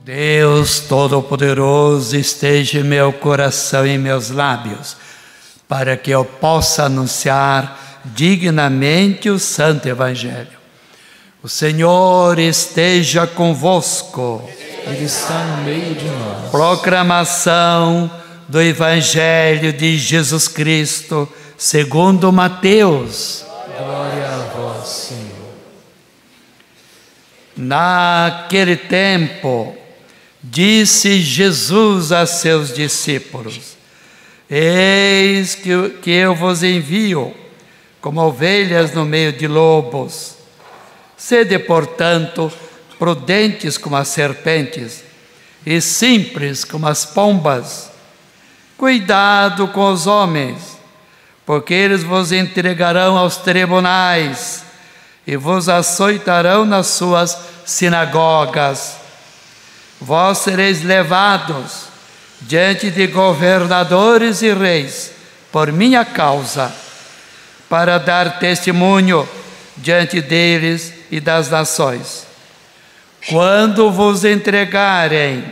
Deus Todo-Poderoso esteja em meu coração e em meus lábios, para que eu possa anunciar dignamente o Santo Evangelho. O Senhor esteja convosco. Ele está no meio de nós. Proclamação do Evangelho de Jesus Cristo, segundo Mateus. Glória a vós, Senhor. Naquele tempo, disse Jesus a seus discípulos: Eis que eu vos envio como ovelhas no meio de lobos. Sede, portanto, prudentes como as serpentes e simples como as pombas. Cuidado com os homens, porque eles vos entregarão aos tribunais e vos açoitarão nas suas sinagogas. Vós sereis levados diante de governadores e reis por minha causa, para dar testemunho diante deles e das nações. Quando vos entregarem,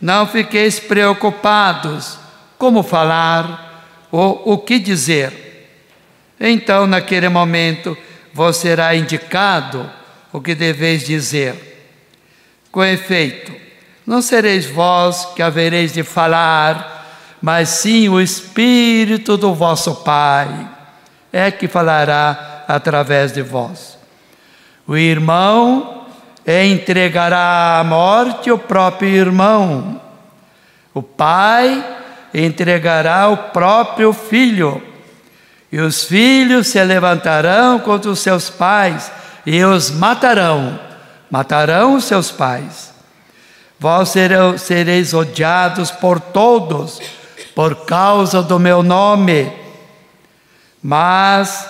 não fiqueis preocupados como falar ou o que dizer. Então, naquele momento, vos será indicado o que deveis dizer. Com efeito, não sereis vós que havereis de falar, mas sim o Espírito do vosso Pai é que falará através de vós. O irmão entregará à morte o próprio irmão. O pai entregará o próprio filho. E os filhos se levantarão contra os seus pais e os matarão. Matarão os seus pais. Vós sereis odiados por todos, por causa do meu nome. Mas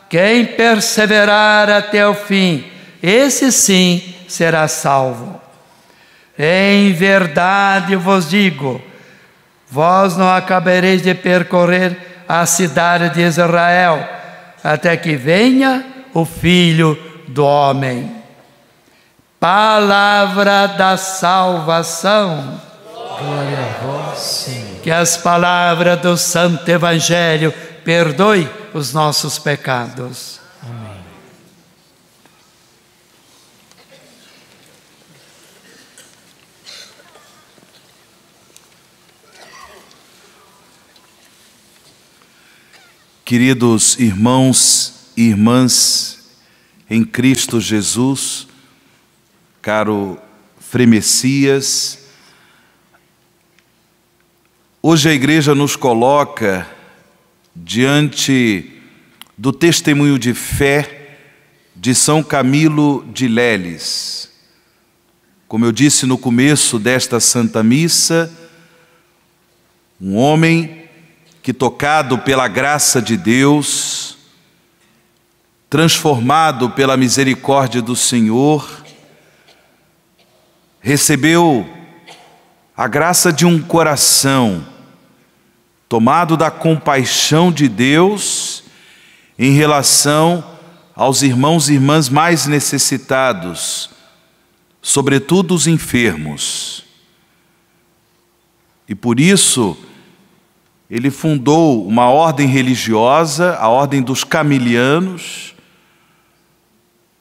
quem perseverar até o fim, esse sim será salvo. Em verdade vos digo, vós não acabareis de percorrer a cidade de Israel, até que venha o Filho do Homem. Palavra da salvação. Glória a vós, Senhor. Que as palavras do Santo Evangelho perdoem os nossos pecados. Amém. Queridos irmãos e irmãs em Cristo Jesus, caro Frei Messias, hoje a Igreja nos coloca diante do testemunho de fé de São Camilo de Leles. Como eu disse no começo desta Santa Missa, um homem que, tocado pela graça de Deus, transformado pela misericórdia do Senhor, recebeu a graça de um coração tomado da compaixão de Deus em relação aos irmãos e irmãs mais necessitados, sobretudo os enfermos. E por isso, ele fundou uma ordem religiosa, a Ordem dos Camilianos,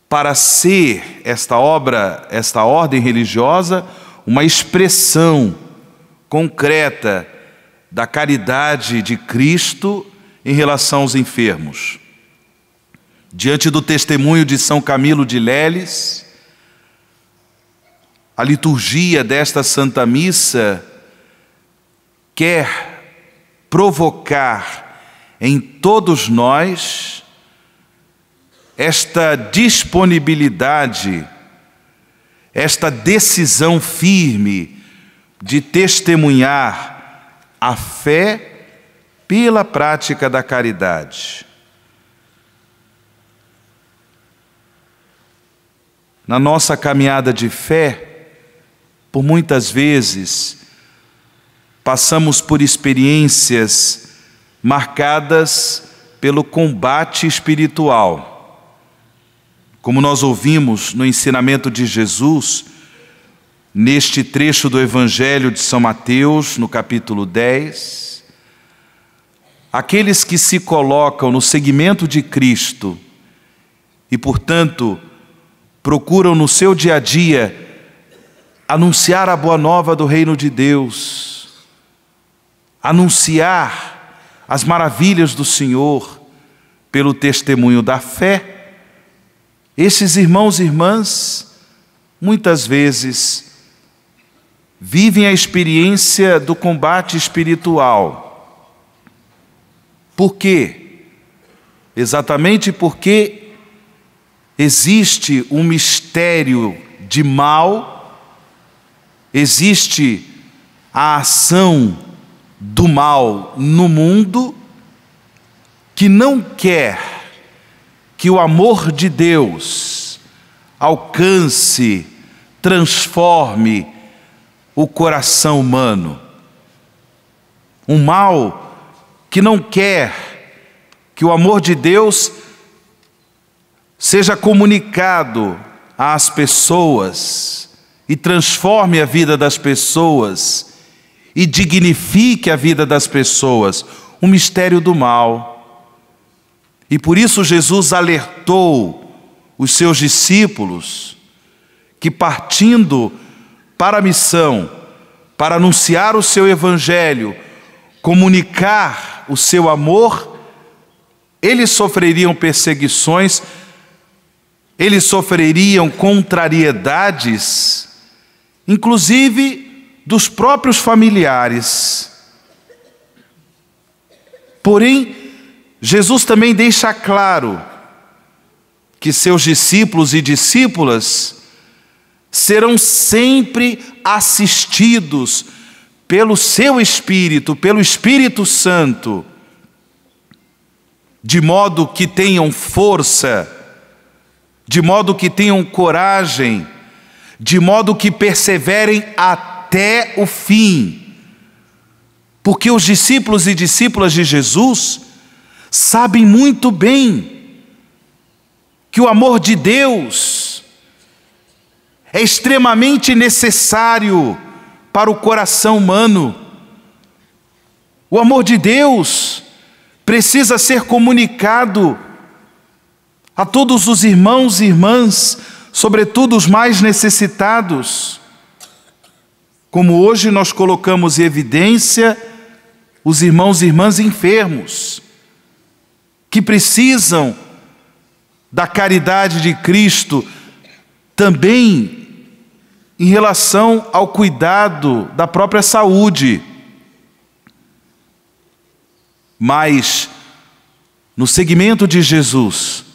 para ser esta ordem religiosa, uma expressão concreta da caridade de Cristo em relação aos enfermos. Diante do testemunho de São Camilo de Leles, a liturgia desta Santa Missa quer provocar em todos nós esta disponibilidade, esta decisão firme de testemunhar a fé pela prática da caridade. Na nossa caminhada de fé, por muitas vezes, passamos por experiências marcadas pelo combate espiritual. Como nós ouvimos no ensinamento de Jesus, neste trecho do Evangelho de São Mateus, no capítulo 10, aqueles que se colocam no seguimento de Cristo e, portanto, procuram no seu dia a dia anunciar a boa nova do reino de Deus, anunciar as maravilhas do Senhor pelo testemunho da fé, esses irmãos e irmãs, muitas vezes, vivem a experiência do combate espiritual. Por quê? Exatamente porque existe um mistério de mal, existe a ação do mal no mundo que não quer que o amor de Deus alcance, transforme o coração humano. Um mal que não quer que o amor de Deus seja comunicado às pessoas e transforme a vida das pessoas e dignifique a vida das pessoas, um mistério do mal. E por isso Jesus alertou os seus discípulos que, partindo para a missão, para anunciar o seu evangelho, comunicar o seu amor, eles sofreriam perseguições, eles sofreriam contrariedades, inclusive dos próprios familiares. Porém, Jesus também deixa claro que seus discípulos e discípulas serão sempre assistidos pelo seu Espírito, pelo Espírito Santo, de modo que tenham força, de modo que tenham coragem, de modo que perseverem até o fim. Porque os discípulos e discípulas de Jesus sabem muito bem que o amor de Deus é extremamente necessário para o coração humano. O amor de Deus precisa ser comunicado a todos os irmãos e irmãs, sobretudo os mais necessitados. Como hoje nós colocamos em evidência os irmãos e irmãs enfermos, que precisam da caridade de Cristo, também em relação ao cuidado da própria saúde. Mas, no seguimento de Jesus,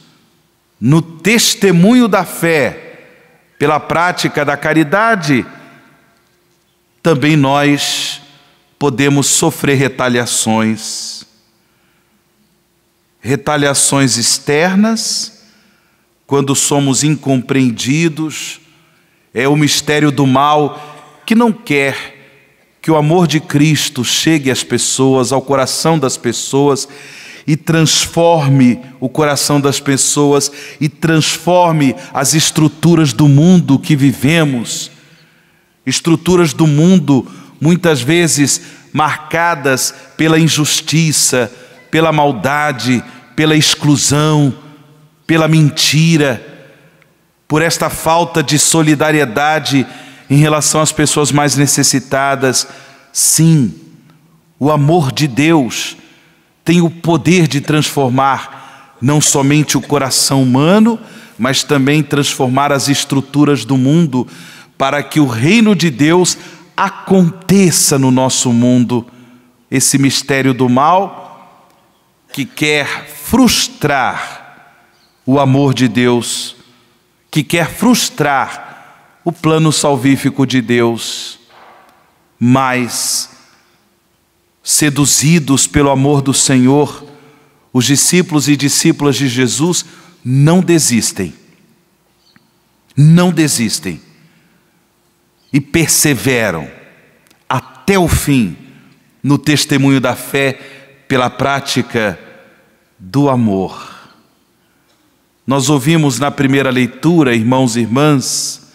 no testemunho da fé, pela prática da caridade, também nós podemos sofrer retaliações. Retaliações externas, quando somos incompreendidos, é o mistério do mal que não quer que o amor de Cristo chegue às pessoas, ao coração das pessoas, e transforme o coração das pessoas, e transforme as estruturas do mundo que vivemos. Estruturas do mundo, muitas vezes marcadas pela injustiça, pela maldade, pela exclusão, pela mentira, por esta falta de solidariedade em relação às pessoas mais necessitadas. Sim, o amor de Deus tem o poder de transformar não somente o coração humano, mas também transformar as estruturas do mundo, para que o reino de Deus aconteça no nosso mundo. Esse mistério do mal que quer frustrar o amor de Deus, que quer frustrar o plano salvífico de Deus, mas, seduzidos pelo amor do Senhor, os discípulos e discípulas de Jesus não desistem. Não desistem. E perseveram até o fim no testemunho da fé pela prática do amor. Nós ouvimos na primeira leitura, irmãos e irmãs,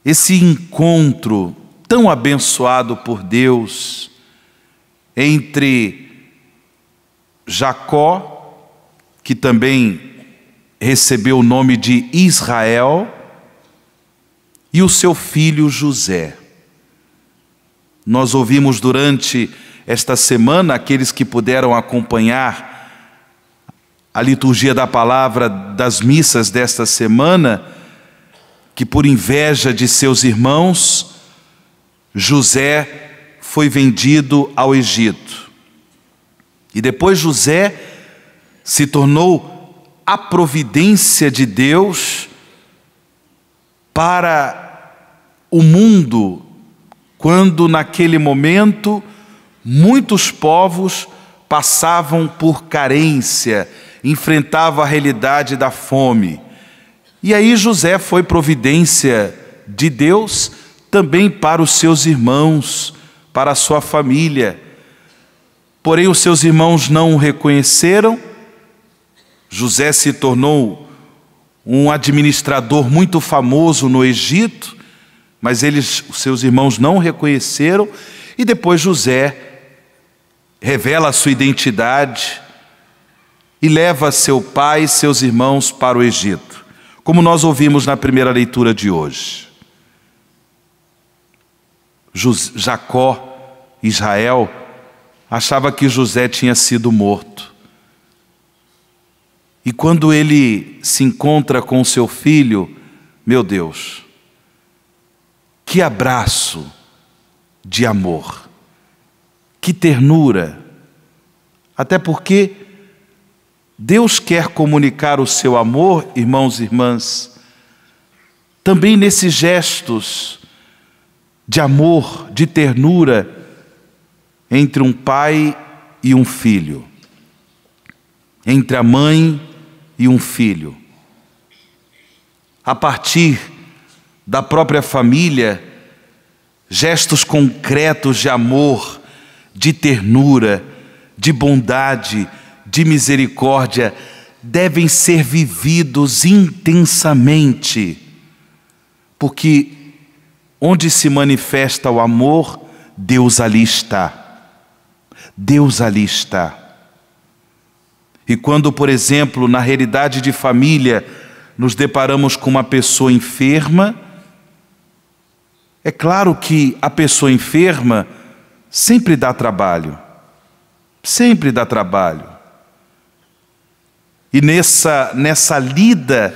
esse encontro tão abençoado por Deus entre Jacó, que também recebeu o nome de Israel, e o seu filho José. Nós ouvimos durante esta semana, aqueles que puderam acompanhar a liturgia da palavra das missas desta semana, que por inveja de seus irmãos, José foi vendido ao Egito. E depois José se tornou a providência de Deus para o mundo, quando naquele momento muitos povos passavam por carência, enfrentavam a realidade da fome. E aí José foi providência de Deus também para os seus irmãos, para a sua família. Porém os seus irmãos não o reconheceram. José se tornou um administrador muito famoso no Egito, mas os seus irmãos não o reconheceram, e depois José revela a sua identidade e leva seu pai e seus irmãos para o Egito, como nós ouvimos na primeira leitura de hoje. Jacó, Israel, achava que José tinha sido morto. E quando ele se encontra com seu filho, meu Deus, que abraço de amor, que ternura, até porque Deus quer comunicar o seu amor, irmãos e irmãs, também nesses gestos de amor, de ternura, entre um pai e um filho, entre a mãe e um filho. A partir da própria família, gestos concretos de amor, de ternura, de bondade, de misericórdia, devem ser vividos intensamente, porque onde se manifesta o amor, Deus ali está. Deus ali está. E quando, por exemplo, na realidade de família, nos deparamos com uma pessoa enferma, é claro que a pessoa enferma sempre dá trabalho. Sempre dá trabalho. E nessa lida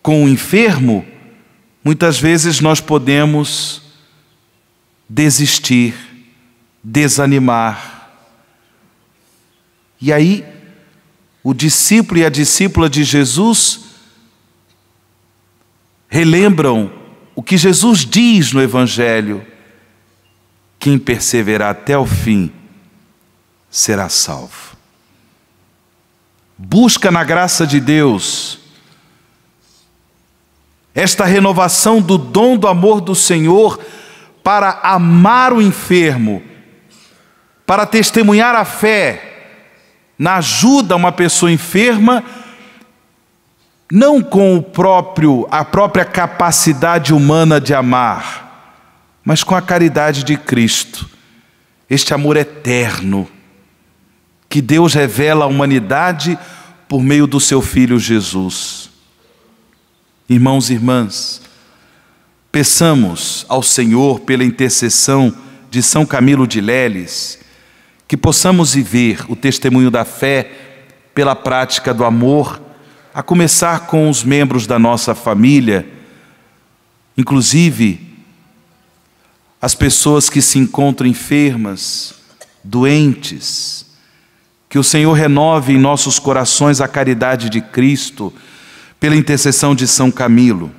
com o enfermo, muitas vezes nós podemos desistir, desanimar. E aí, o discípulo e a discípula de Jesus relembram o que Jesus diz no Evangelho: quem perseverar até o fim será salvo. Busca na graça de Deus esta renovação do dom do amor do Senhor para amar o enfermo, para testemunhar a fé na ajuda a uma pessoa enferma, não com a própria capacidade humana de amar, mas com a caridade de Cristo, este amor eterno que Deus revela à humanidade por meio do seu Filho Jesus. Irmãos e irmãs, peçamos ao Senhor, pela intercessão de São Camilo de Leles, que possamos viver o testemunho da fé pela prática do amor, a começar com os membros da nossa família, inclusive as pessoas que se encontram enfermas, doentes. Que o Senhor renove em nossos corações a caridade de Cristo, pela intercessão de São Camilo.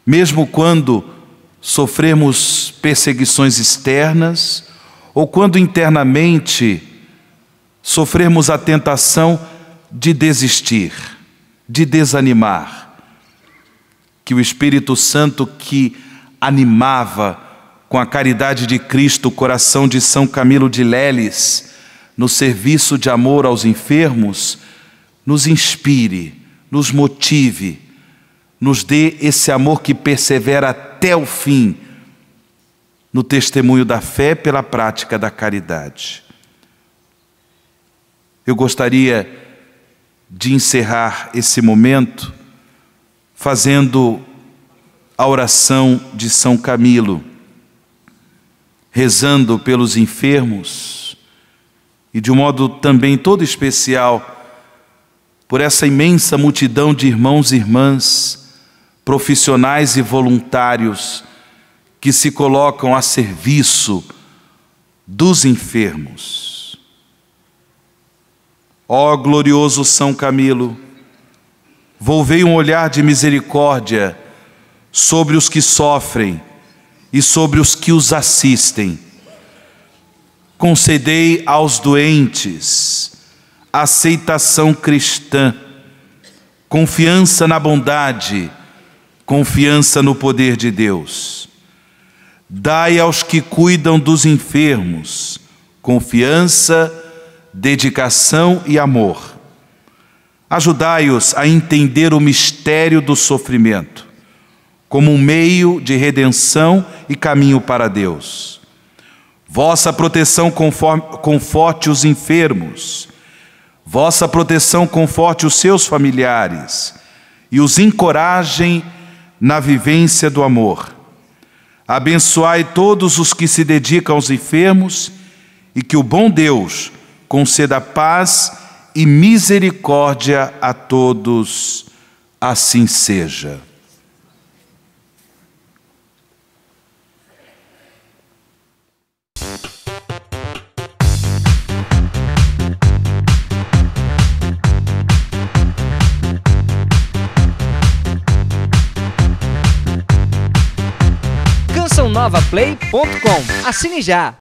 Mesmo quando sofremos perseguições externas, ou quando internamente sofrermos a tentação de desistir, de desanimar, que o Espírito Santo que animava com a caridade de Cristo o coração de São Camilo de Leles no serviço de amor aos enfermos, nos inspire, nos motive nos dê esse amor que persevera até o fim, no testemunho da fé pela prática da caridade. Eu gostaria de encerrar esse momento fazendo a oração de São Camilo, rezando pelos enfermos e de um modo também todo especial por essa imensa multidão de irmãos e irmãs, profissionais e voluntários que se colocam a serviço dos enfermos. Ó glorioso São Camilo, volvei um olhar de misericórdia sobre os que sofrem e sobre os que os assistem. Concedei aos doentes aceitação cristã, confiança na bondade, confiança no poder de Deus. Dai aos que cuidam dos enfermos confiança, dedicação e amor. Ajudai-os a entender o mistério do sofrimento como um meio de redenção e caminho para Deus. Vossa proteção conforte os enfermos, vossa proteção conforte os seus familiares e os encorajem na vivência do amor. Abençoai todos os que se dedicam aos enfermos e que o bom Deus conceda paz e misericórdia a todos. Assim seja. CançãoNovaPlay.com. Assine já!